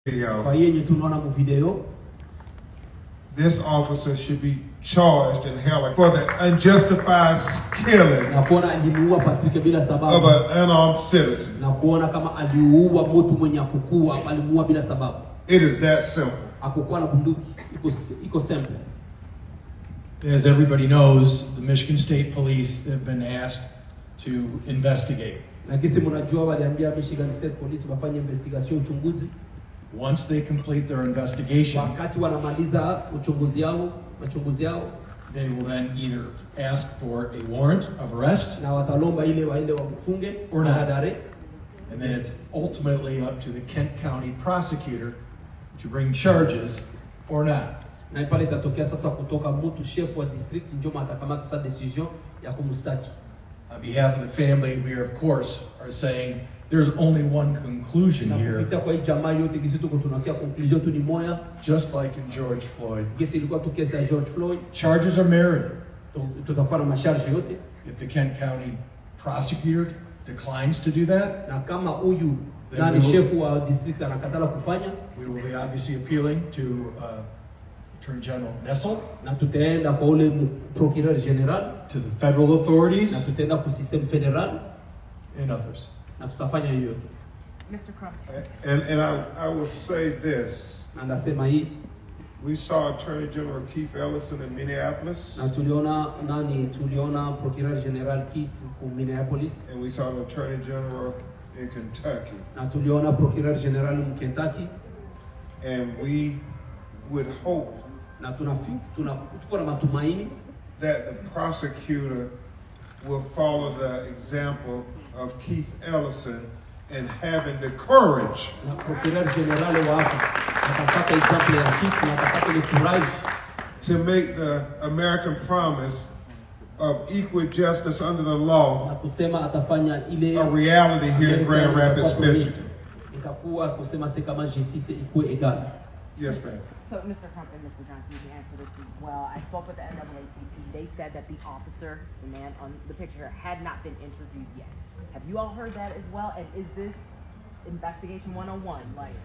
video. This officer should be charged and held for the unjustified killing Na kuona alimuua Patrick bila of sababu. an unarmed citizen. Na kuona kama aliua mtu mwenye kukua, alimuua bila sababu. It is that simple. Hakukuwa na bunduki, iko simple. As everybody knows, the Michigan State Police have been asked to investigate. Na kisi mnajua waliambia Michigan State Police wafanye investigation, uchunguzi. Once they complete their investigation, Wakati wanamaliza uchunguzi yao, they will then either ask for a warrant of arrest, na watalomba ile waende wakufunge or not. dare. And then it's ultimately up to the Kent County prosecutor to bring charges or not. Na pale itatokea sasa kutoka mtu chef wa district ndio atakamata sa decision ya kumstaki. On behalf of the family, we are, of course, are saying there's only one conclusion Na here, kupitia kwa hii jamaa yote kisi tuko tunakia conclusion tu ni moja, just like in George Floyd. kisi ilikuwa tu kesi ya George Floyd, Charges are merited. tutakuwa na masharge yote, If the Kent County prosecutor declines to do that, na kama huyu Then nani we will- chef wa district anakatala kufanya, we will be obviously appealing to Attorney General Nessel, na tutaenda kwa ule procureur general, to the federal authorities, na tutaenda ku system federal, and others. na tutafanya hiyo yote. Mr. Crump. And I will say this. Na ndasema hii, We saw Attorney General Keith Ellison in Minneapolis, na tuliona procureur general Keith ku Minneapolis, and we saw an Attorney General in Kentucky. na tuliona procureur general mu Kentucky, And we would hope na tuko na matumaini that the prosecutor will follow the example of Keith Ellison and having the courage na procureur general wa hapa atapata example ya Keith na atapata ile courage to make the American promise of equal justice under the na law kusema atafanya ile a reality here in Grand Rapids, Michigan. itakuwa kusema se kama justice ikuwe egal. Yes, ma'am. So, Mr. Crump and Mr. Johnson, you can answer this as well. I spoke with the NAACP. They said that the officer, the man on the picture, had not been interviewed yet. Have you all heard that as well? And is this investigation 101? Like,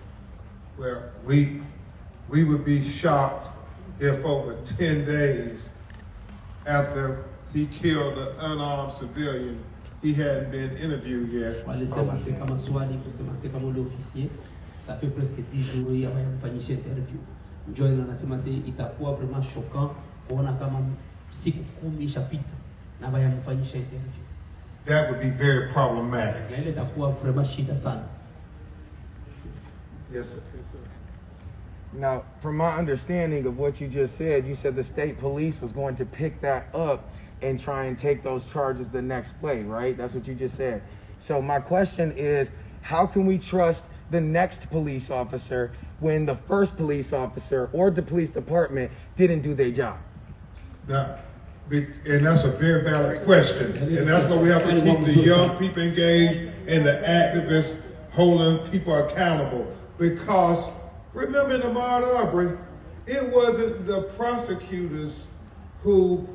Well, we would be shocked if over 10 days after he killed an unarmed civilian, he hadn't been interviewed yet. Walisema se kama swali kusema se kama ule officier ça fait presque 10 jours ya kumfanyisha interview. Njoo na anasema se itakuwa vraiment choquant kuona kama siku 10 ishapita na bayamfanyisha interview. That would be very problematic. Na ile itakuwa vraiment shida sana. Yes, sir. Now, from my understanding of what you just said, you said the state police was going to pick that up and try and take those charges the next way, right? That's what you just said. So my question is, how can we trust the next police officer when the first police officer or the police department didn't do their job? Now, and that's a very valid question. And that's why we have to keep the young people engaged and the activists holding people accountable. Because remember in the Ahmaud Arbery, it wasn't the prosecutors who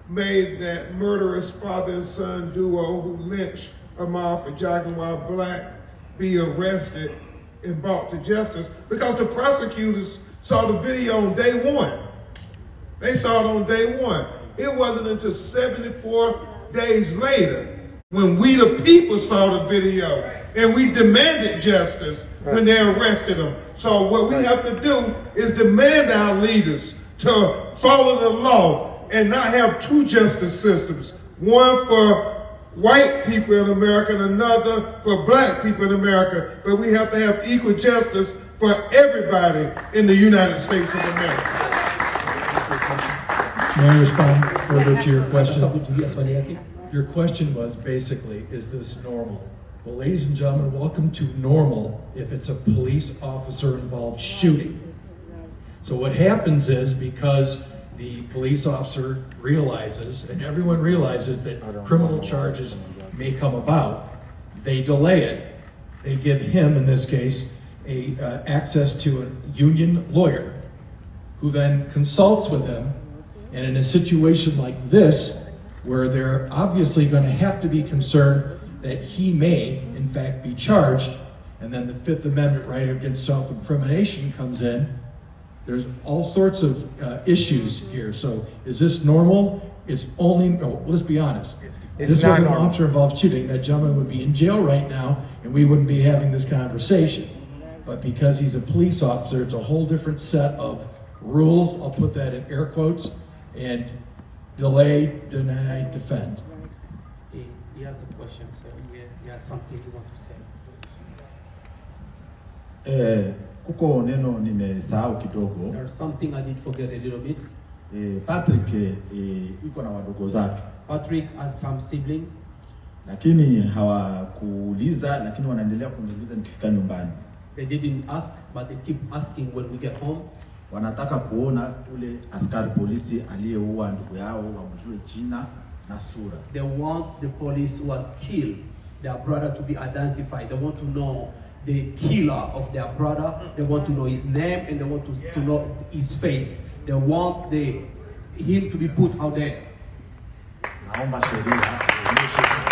made that murderous father and son duo who lynched Ahmaud for jogging while black be arrested and brought to justice, because the prosecutors saw the video on day one. They saw it on day one. It wasn't until 74 days later when we the people saw the video and we demanded justice when they arrested them. So what we have to do is demand our leaders to follow the law and not have two justice systems, one for white people in America and another for black people in America. But we have to have equal justice for everybody in the United States of America. May I respond further to your Nataka question? kujibia swali yake. Your question was basically, is this normal? Well, ladies and gentlemen, welcome to normal if it's a police officer involved shooting. So what happens is, because the police officer realizes, and everyone realizes, that criminal charges may come about, they delay it. They give him, in this case, access to a union lawyer who then consults with him. And in a situation like this, where they're obviously going to have to be concerned that he may, in fact, be charged, And then the Fifth Amendment right against self-incrimination comes in. There's all sorts of issues here. So is this normal? It's only, let's be honest. It's This not was an normal. officer-involved shooting. That gentleman would be in jail right now, and we wouldn't be having this conversation. But because he's a police officer, it's a whole different set of rules. I'll put that in air quotes. And delay, deny, defend. He has a question, so he has something he wants to say. Kuko neno nimesahau kidogo. There's something I did forget a little bit. Patrick yuko na wadogo zake. Patrick has some sibling, Lakini hawakuuliza, lakini wanaendelea kuniuliza nikifika nyumbani. they didn't ask, but they keep asking when we get home. Wanataka kuona ule askari polisi aliyeua ndugu yao wamjue jina na sura. They want the police who has killed their brother to be identified. They want to know the killer of their brother. They want to know his name, and they want to know his face. They want him to be put out there. Naomba sheria ionyeshe.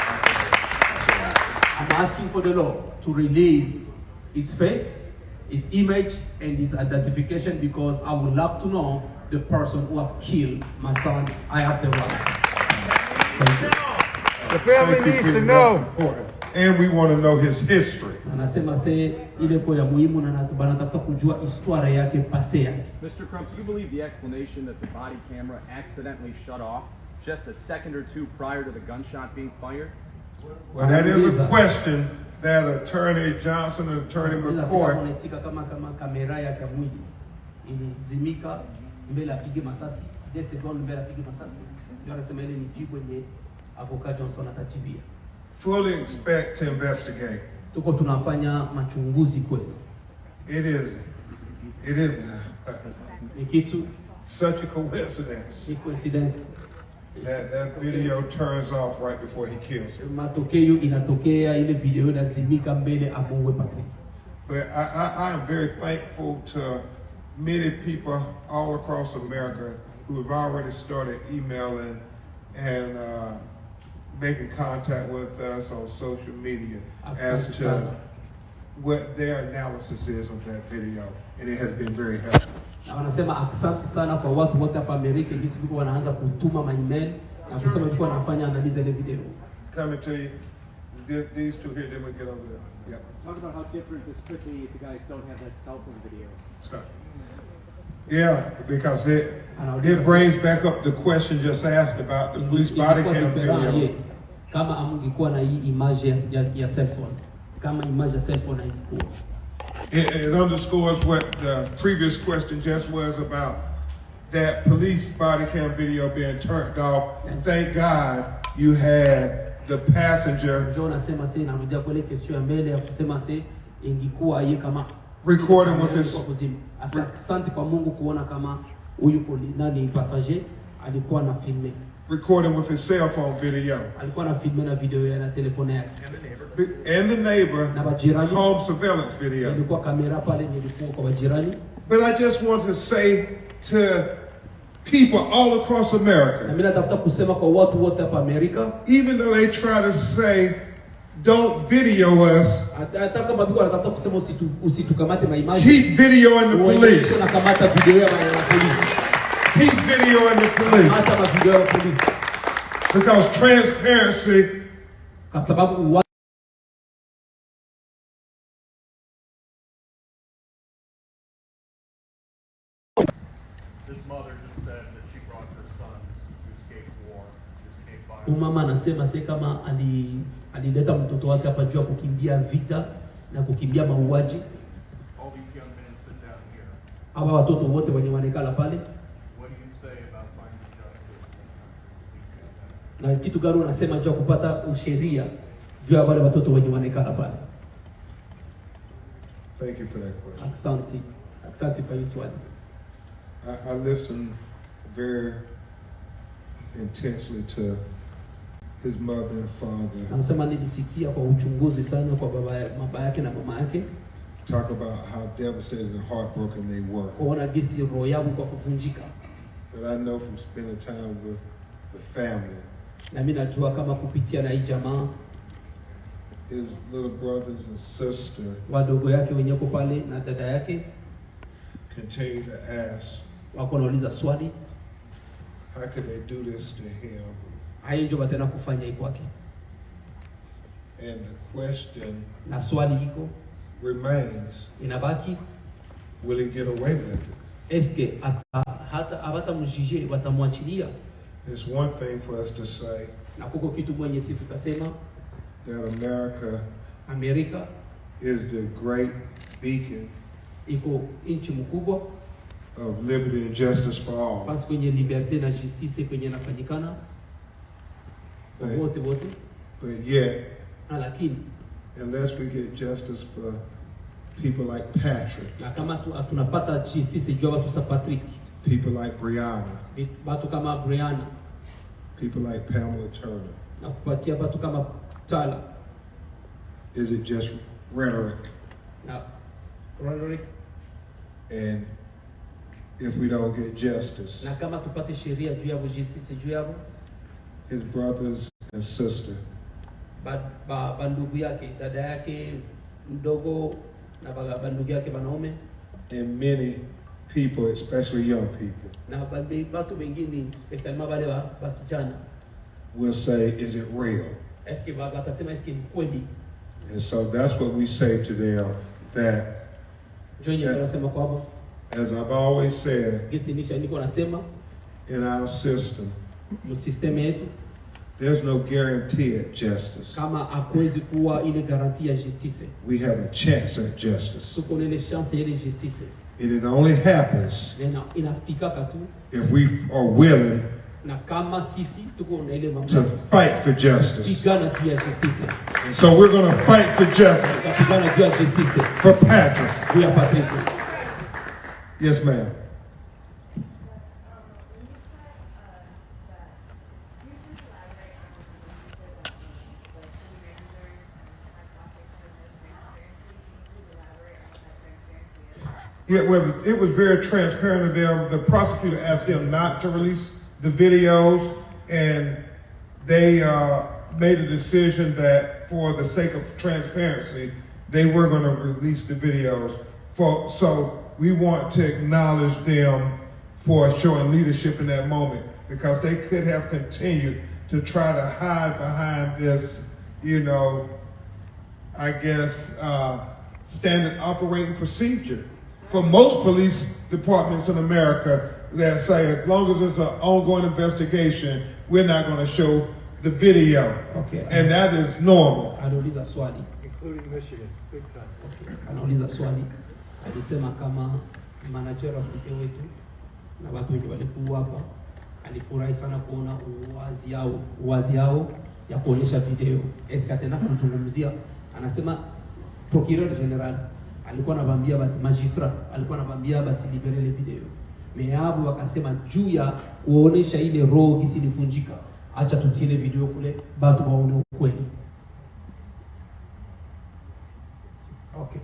I'm asking for the law to release his face, his image, and his identification, because I would love to know the person who have killed my son. I have the right. Thank you. The family Thank you, needs Peter. to know. That's important. And we want to know his history. Anasema ile kwa ya muhimu na banatafuta kujua historia yake pase yake. Mr. Crump, do you believe the explanation that the body camera accidentally shut off just a second or two prior to the gunshot being fired? Well, that is a question that Attorney Johnson and Attorney McCoy. Unaitika kama kamera yake ya mwili ilizimika mbele apige masasi, des secondes mbele apige masasi. Ndio anasema ile ni jibu yenye Avocat Johnson atajibia. Fully expect to investigate. Tuko tunafanya machunguzi kweli. It is Ni kitu, such a coincidence ni coincidence. that video turns off right before he kills him. Matokeo inatokea ile video inazimika mbele amuue Patrick. But I am very thankful to many people all across America who have already started emailing and making contact with us on social media as to what their analysis is of that video, and it has been very helpful. Na wanasema asante sana kwa watu wote hapa Amerika, jinsi biko wanaanza kutuma ma-email na kusema biko wanafanya analiza ile video. Coming to you, these two here, then we get over there. Yep. Talk about how different this could be if the guys don't have that cell phone video. Scott. Yeah, because it brings back up the question just asked about the police body cam video. Kama amungekuwa na hii image ya cell phone, kama image ya cell phone haikuwa. It underscores what the previous question just was about that police body cam video being turned off. And thank God you had the passenger John anasema sasa narudia kwa ile kesho ya mbele ya kusema sasa ingekuwa yeye kama recording with his asante kwa Mungu kuona kama huyu nani passager alikuwa na filme. Recording with his cell phone video. Alikuwa na filme na video ya telefone yake. And the neighbor Na majirani. home surveillance video. Ilikuwa kamera pale nilikuwa kwa majirani. But I just want to say to people all across Na America, mimi natafuta kusema kwa watu wote hapa Amerika, even though they try to say, don't video us, hata kama biko anatafuta kusema usitukamate maimaji. keep videoing the police. Tunakamata video ya polisi. Keep videoing the police. Hata mavideo ya polisi. Because transparency Kwa sababu This mother just said that she brought her sons to escape war, to escape violence. mama anasema sasa kama alileta mtoto wake hapa juu kukimbia vita na kukimbia mauaji. All these young men sit down here. Hawa watoto wote wenye wanekala pale. What do you say about finding justice in these young men? Na kitu gani unasema juu kupata usheria juu ya wale watoto wenye wanekala pale? Thank you for that question. Asante kwa hiyo swali. I listened very intensely to his mother and father Anasema nilisikia kwa uchunguzi sana kwa baba yake na mama yake. talk about how devastated and heartbroken they were. Kuona gisi roho yao kwa kuvunjika. But I know from spending time with the family, Na mimi najua kama kupitia na hii jamaa his little brothers and sister wadogo yake wenye wako pale na dada yake continue to ask, wako nauliza swali, how could they do this to him? haya ndio batena kufanya hii kwake. And the question Na swali iko remains, inabaki, will he get away with it? eske hata abata mjije watamwachilia? It's one thing for us to say Na kuko kitu mwenye si tutasema that Amerika is the great beacon iko nchi mkubwa of liberty and justice for all. basi kwenye liberte na justice kwenye nafanyikana wote wote, But yet, lakini unless we get justice for people like Patrick, na kama tunapata justice juu watu sa Patrick, people like Brianna, watu kama Brianna, people like Pamela Turner, na kupatia watu kama Tala is it just rhetoric? na Roderick, And if we don't get justice, na kama tupate sheria juu yao, justice juu yao, his brothers and sister, bandugu yake, dada yake mdogo na bandugu yake wanaume and many people, especially young people, na watu wengine especially wale wa vijana, will say, is it real? eske watasema eske ni kweli? And so that's what we say to them, that Join tunasema kwao, as I've always said, gisi niko nasema in our system, msisteme yetu there's no guarantee at justice. kama hakuwezi kuwa ile garantia ya justice. We have a chance at justice. Tuko na ile chance ya ile justice, And it only happens na inafikaka tu if we are willing na kama sisi tuko na ile to mamlaka fight for justice. pigana juu ya justice, And so we're going to fight for justice pigana juu ya justice for Patrick. juu ya Patrick. Yes, ma'am. Yeah, well, it was very transparent to them. The prosecutor asked them not to release the videos, and they made a decision that for the sake of transparency, they were going to release the videos. So we want to acknowledge them for showing leadership in that moment, because they could have continued to try to hide behind this, I guess, standard operating procedure. For most police departments in America, that say as long as it's an ongoing investigation, we're not going to show the video. Okay. And that is normal. Anauliza swali, Including Michigan, big time. okay. Anauliza swali, alisema kama manager wa CP wetu na watu wengi walikuwa hapa, alifurahi sana kuona uwazi yao ya kuonyesha video. Eska tena kuzungumzia, anasema procureur general alikuwa anabambia basi magistrat alikuwa anabambia basi libere ile video. Meabu wakasema juu ya kuonesha ile roho isilivunjika, acha tutile video kule batu waone ukweli. Okay.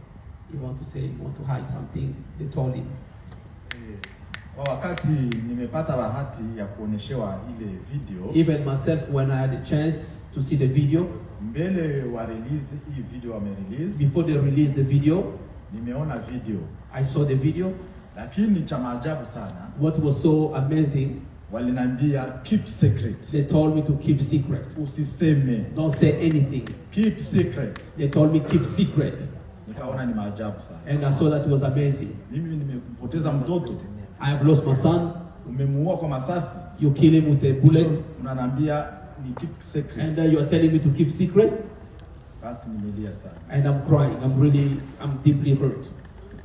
You want to say, you want to hide something, they told him. Kwa wakati nimepata bahati ya kuoneshewa ile video, Even myself, when I had a chance to see the video, mbele wa release hii video wamerelease, before they released the video, nimeona video, I saw the video. lakini cha maajabu sana, What was so amazing, walinambia keep secret, they told me to keep secret. usiseme, Don't say anything. keep secret. They told me keep secret. Nikaona ni maajabu sana. And I saw that it was amazing. Mimi nimepoteza mtoto, I have lost my son. umemuua kwa masasi, You kill him with a bullet. unaniambia ni keep secret. And you are telling me to keep secret. Basi nimelia sana. And I'm crying. I'm deeply hurt.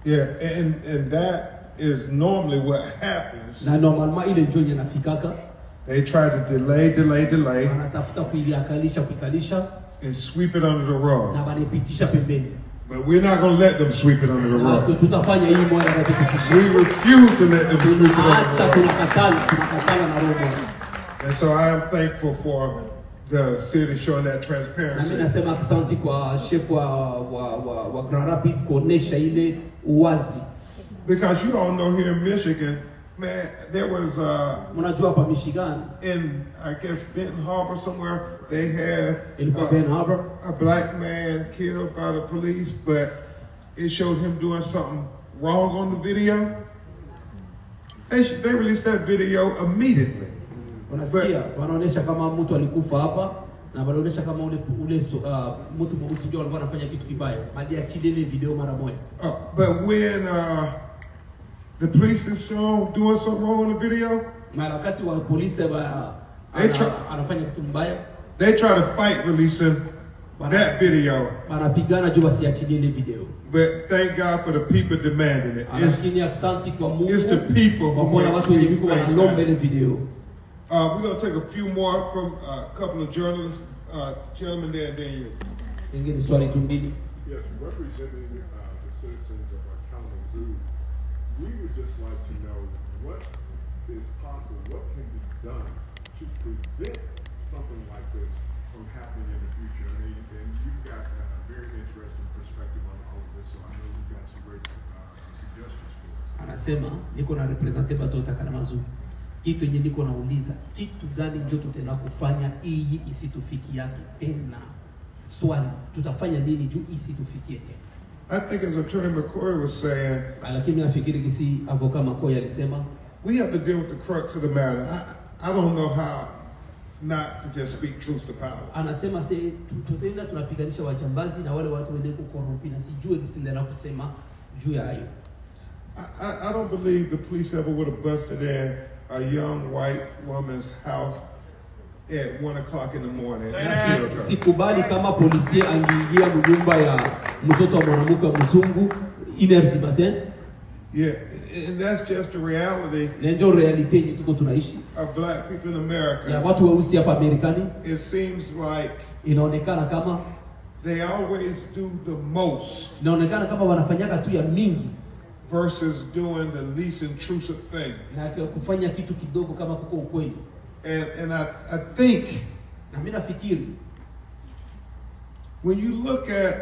Yeah, and that is normally what happens. Na normalement ile ndio inafikaka. They try to delay, Wanatafuta kuikalisha and sweep it under the rug. na wanapitisha pembeni. But we're not going to let them sweep it under the Na rug. tutafanya hii moja na tupitisha. We refuse to let them sweep it under Acha the rug. tunakatala na roho. And so I am thankful for the city showing that Na mimi transparency. nasema asante kwa chef wa Grand Rapids kuonesha ile uwazi. Because you all know here in Michigan, Man, there was Mnajua hapa Michigan in I guess Benton Harbor somewhere they had ilikuwa Ben Harbor, a black man killed by the police, but it showed him doing something wrong on the video. They released that video immediately. unasikia wanaonesha kama mtu alikufa hapa na wanaonesha kama ule mtu mweusi ndio alikuwa anafanya kitu kibaya, aliachilia ile video mara moja. But when the police is shown doing something wrong on the video, Mara wakati wa polisi anafanya kitu mbaya, they try to fight releasing that video. wanapigana juu wasiachilie ile video. But thank God for the people demanding it. Lakini asante kwa Mungu, It's the people who kwa kuona watu wenye make biko things wanalomba ile happen. video. We're going to take a few more from a couple of journalists, gentlemen there, and then you. Ingine swali tu mbili. Yes, representing the citizens of our county zoo, we would just like to know what is possible, what can be done to prevent something like this from happening in the future. I mean, and you've got a very interesting perspective on all of this, so I know you've got some great suggestions for us. Anasema niko na represente batota kana mazuri. Kitu yenye niko nauliza, kitu gani ndio tutaenda kufanya hii isitufikie tena? Swali, tutafanya nini juu isitufikie tena? I think as Attorney McCoy was saying, Lakini nafikiri kisi avoka McCoy alisema, we have to deal with the crux of the matter. I don't know how not to just speak truth to power. anasema tutaenda tunapiganisha wajambazi na wale watu wenye kukorompi, na sijue kisi ndio kusema juu ya hayo. I don't believe the police ever would have busted in a young white woman's house at 1 o'clock in the morning. Sikubali kama polisi angeingia nyumba ya mtoto wa mwanamke mzungu iner du matin. Yeah, and that's just the reality Ndio reality yenye tuko tunaishi of black people in ya America. watu weusi hapa Marekani. It seems like Inaonekana kama they always do the most wanafanyaka tu ya mingi versus doing the least intrusive thing. na kufanya kitu kidogo kama kuko ukweli. And I think Na mimi nafikiri when you look at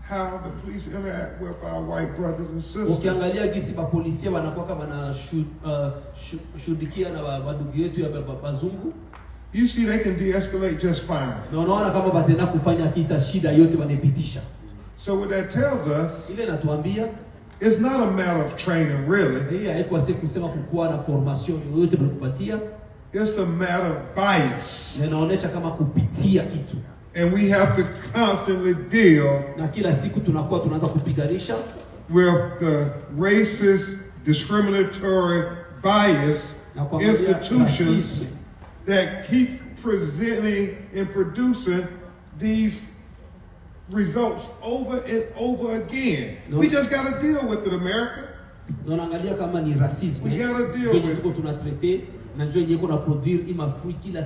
how the police interact with our white brothers and sisters, ukiangalia gisi ba polisi wanakuwa kama na shudikia na wadugu yetu ya bazungu, you see they can de-escalate just fine. na unaona kama batenda kufanya kita shida yote wanaipitisha. So what that tells us, Ile natuambia it's not a matter of training really. hii haikuwa si kusema kukuwa na formation yoyote mlikupatia, It's a matter of bias. na inaonyesha kama kupitia kitu, And we have to constantly deal na kila siku tunakuwa tunaanza kupiganisha with the racist, discriminatory, bias na kuangalia institutions rasism that keep presenting and producing these results over and over again. No. We just got to deal with it, America. na unaangalia kama ni racism We gotta deal ndio with yenye it. tuko tunatrete, na ndio yenye kuna produce imafui kila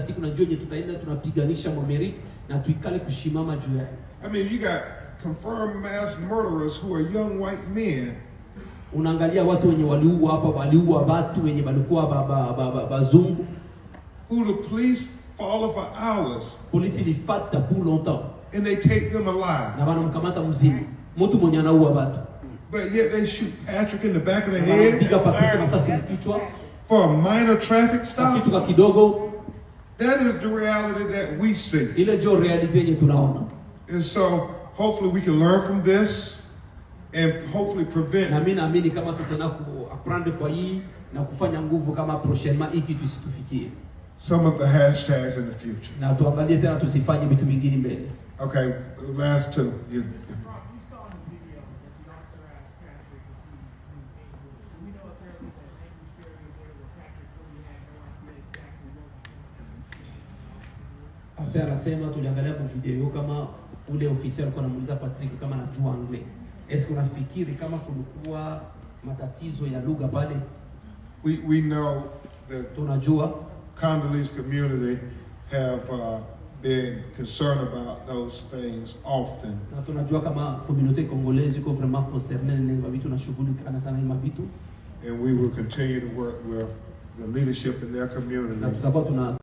siku, na ndio yenye tutaenda tunapiganisha Amerika na tuikale kushimama juu yake. I mean, you got confirmed mass murderers who are young white men. Unaangalia watu wenye waliua watu wenye walikuwa bazungu, Who the police follow for hours polisi ilifata pour longtemps and they take them alive. na wanamkamata mzima, mtu mwenye anaua watu, But yet they shoot Patrick in the back of the wanapiga head Patrick masasi kichwa for a minor traffic kwa stop. kitu kidogo. That is the reality that we see. Ile ndio reality yenye tunaona, And so hopefully we can learn from this and hopefully na prevent. mimi naamini kama tutaenda kuaprendre kwa hii na kufanya nguvu kama prochainement hii kitu isitufikie, Some of the hashtags in the future. na tuangalie tena tusifanye vitu vingine mbele. Okay, the last two. You- Asa anasema tuliangalia kwa video kama ule ofisa alikuwa anamuuliza Patrick kama anajua anglais. Est-ce unafikiri kama kulikuwa matatizo ya lugha pale? We know that Tunajua Congolese community have been concerned about those things often. na tunajua kama communauté congolaise iko vraiment concernée na vitu na shughuli sana na vitu, And we will continue to work with the leadership in their na community tutakuwa